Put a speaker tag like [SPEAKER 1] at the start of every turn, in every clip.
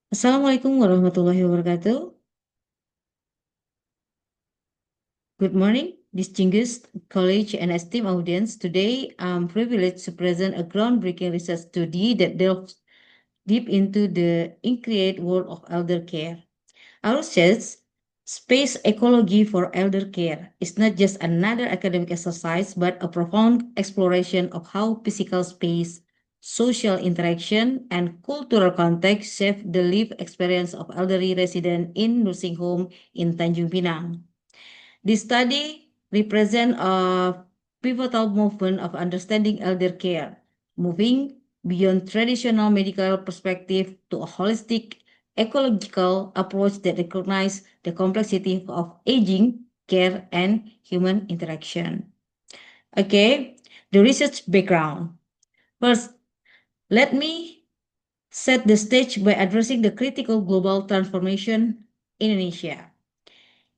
[SPEAKER 1] Assalamualaikum warahmatullahi wabarakatuh. Good morning, distinguished college and esteemed audience. Today, I'm privileged to present a groundbreaking research study that delves deep into the intricate world of elder care. Our research, Space Ecology for Elder Care, is not just another academic exercise, but a profound exploration of how physical space, social interaction, and cultural context shape the lived experience of elderly residents in nursing home in Tanjung Pinang. This study represents a pivotal movement of understanding elder care, moving beyond traditional medical perspective to a holistic ecological approach that recognizes the complexity of aging, care, and human interaction. Okay, the research background. First, let me set the stage by addressing the critical global transformation in Indonesia.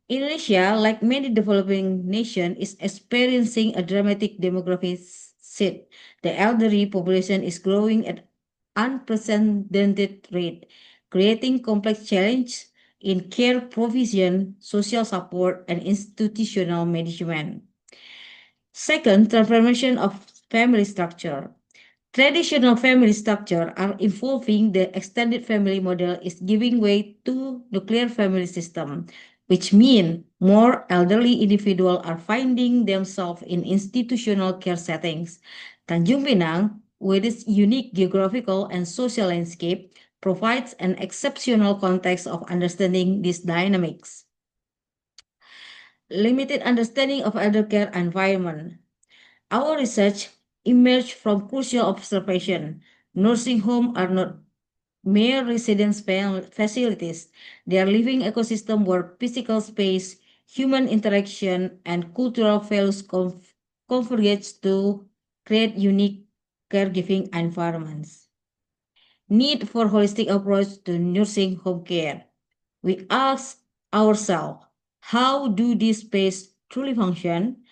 [SPEAKER 1] Indonesia, like many developing nations, is experiencing a dramatic demographic shift. The elderly population is growing at unprecedented rate, creating complex challenges in care provision, social support, and institutional management. Second, transformation of family structure. Traditional family structure are evolving. The extended family model is giving way to nuclear family system, which mean more elderly individuals are finding themselves in institutional care settings. Tanjung Pinang, with its unique geographical and social landscape, provides an exceptional context of understanding these dynamics. Limited understanding of elder care environment. Our research emerged from crucial observation. Nursing homes are not mere residence facilities. They are living ecosystem where physical space, human interaction, and cultural values converge to create unique caregiving environments. Need for holistic approach to nursing home care. We ask ourselves, how do these spaces truly function?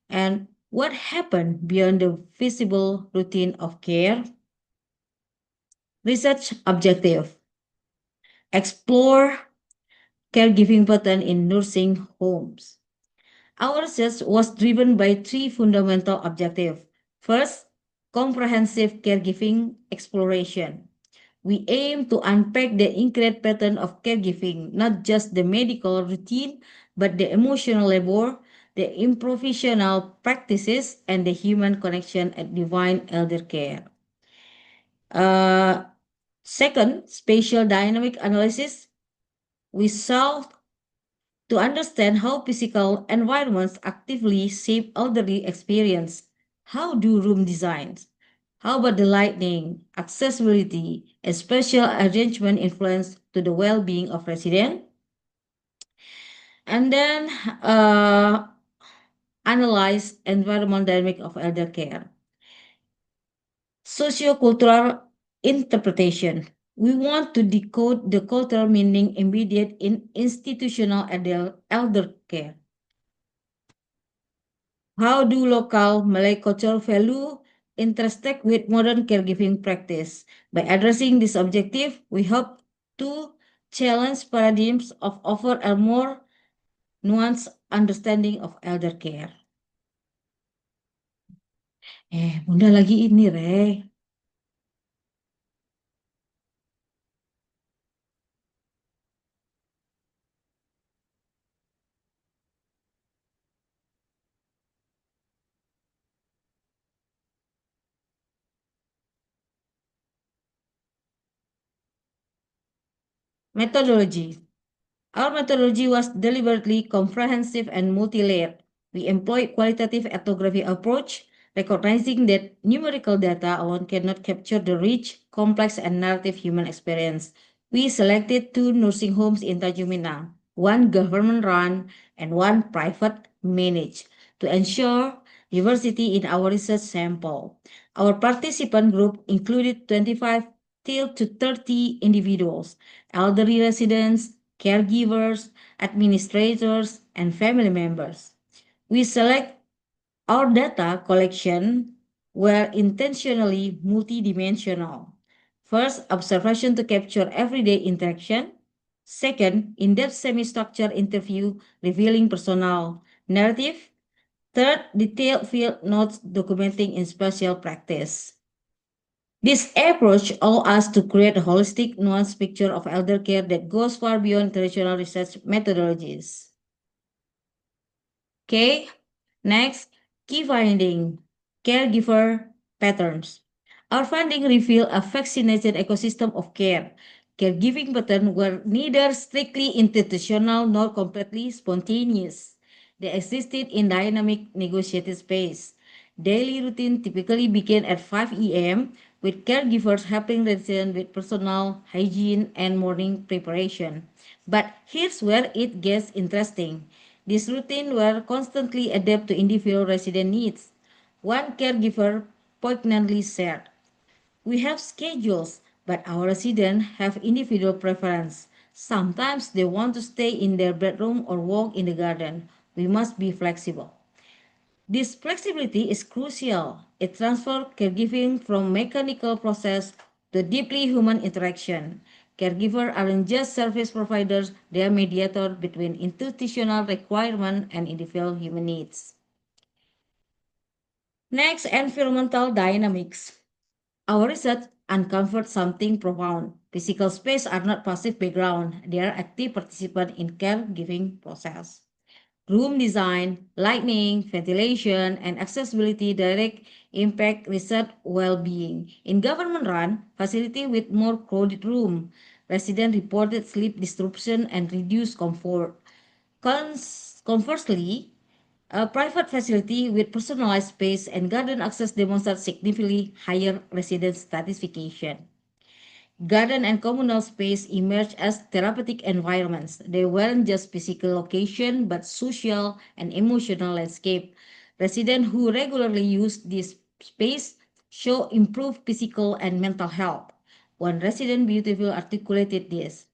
[SPEAKER 1] And what happened beyond the visible routine of care? Research objective. Explore caregiving pattern in nursing homes. Our research was driven by three fundamental objectives. First, comprehensive caregiving exploration. We aim to unpack the intricate pattern of caregiving, not just the medical routine, but the emotional labor, the improvisational practices, and the human connection at divine elder care. Uh, Second, spatial dynamic analysis. We sought to understand how physical environments actively shape elderly experience. How do room designs? How about the lighting, accessibility, and spatial arrangement influence to the well-being of residents? And then analyze environmental dynamic of elder care. Sociocultural interpretation. We want to decode the cultural meaning embedded in institutional elder care. How do local Malay cultural value intersect with modern caregiving practice? By addressing this objective, we hope to challenge paradigms of offer a more nuanced understanding of elder care. Bunda lagi ini, Re. Methodology. Our methodology was deliberately comprehensive and multi-layered. We employed qualitative ethnography approach, recognizing that numerical data alone cannot capture the rich, complex, and narrative human experience. We selected two nursing homes in Tanjung Pinang, one government-run and one private managed, to ensure diversity in our research sample. Our participant group included 25 till to 30 individuals, elderly residents, caregivers, administrators, and family members. We select our data collection were intentionally multidimensional. First, observation to capture everyday interaction. Second, in-depth semi-structured interview revealing personal narrative. Third, detailed field notes documenting in special practice. This approach allows us to create a holistic, nuanced picture of elder care that goes far beyond traditional research methodologies. Okay, next, key finding, caregiver patterns. Our finding reveal a fascinating ecosystem of care. Caregiving patterns were neither strictly institutional nor completely spontaneous. They existed in dynamic negotiated space. Daily routine typically began at 5 a.m., with caregivers helping residents with personal hygiene and morning preparation. But here's where it gets interesting. These routines were constantly adapted to individual resident needs. One caregiver poignantly said, "We have schedules, but our residents have individual preference. Sometimes they want to stay in their bedroom or walk in the garden. We must be flexible." This flexibility is crucial. It transfers caregiving from mechanical process to deeply human interaction. Caregivers aren't just service providers, they are mediators between institutional requirement and individual human needs. Next, environmental dynamics. Our research uncovered something profound. Physical space are not passive background, they are active participants in caregiving process. Room design, lighting, ventilation, and accessibility direct impact resident well-being. In government-run facility with more crowded room, residents reported sleep disruption and reduced comfort. Conversely, a private facility with personalized space and garden access demonstrate significantly higher resident satisfaction. Garden and communal space emerged as therapeutic environments. They weren't just physical location, but social and emotional landscape. Residents who regularly use this space show improved physical and mental health. One resident beautifully articulated this.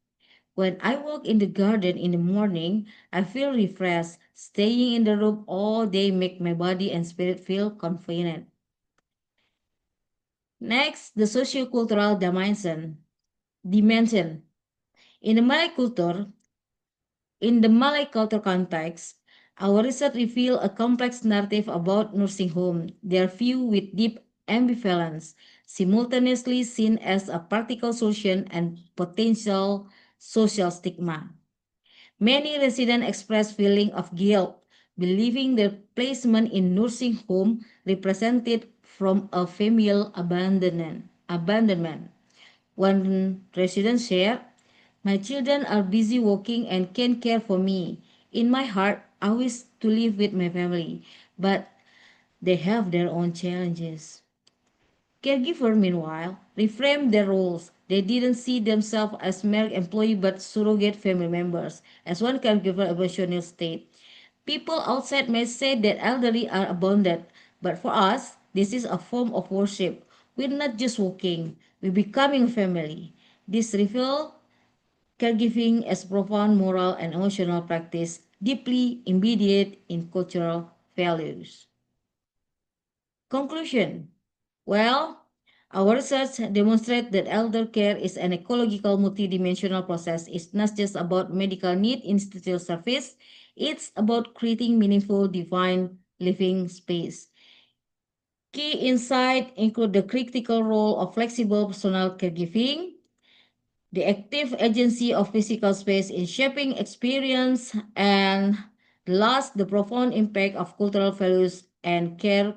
[SPEAKER 1] "When I walk in the garden in the morning, I feel refreshed. Staying in the room all day make my body and spirit feel confident." Next, the sociocultural dimension. In the Malay culture, in the Malay culture context, our research revealed a complex narrative about nursing home. They are viewed with deep ambivalence, simultaneously seen as a practical solution and potential social stigma. Many residents express feeling of guilt, believing their placement in nursing home represented from a familial abandonment. One resident shared, "My children are busy working and can't care for me. In my heart, I wish to live with my family, but they have their own challenges." Caregiver, meanwhile, reframed their roles. They didn't see themselves as mere employees but surrogate family members. As one caregiver emotional state, "People outside may say that elderly are abandoned, but for us, this is a form of worship. We're not just working, we're becoming family." This reveal caregiving as profound moral and emotional practice deeply embedded in cultural values. Conclusion. Well, our research demonstrates that elder care is an ecological multidimensional process. It's not just about medical need, institutional service. It's about creating meaningful, divine living space. Key insight include the critical role of flexible personal caregiving, the active agency of physical space in shaping experience, and last, the profound impact of cultural values and care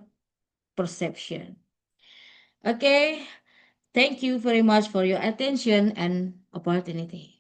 [SPEAKER 1] perception. Okay, thank you very much for your attention and opportunity.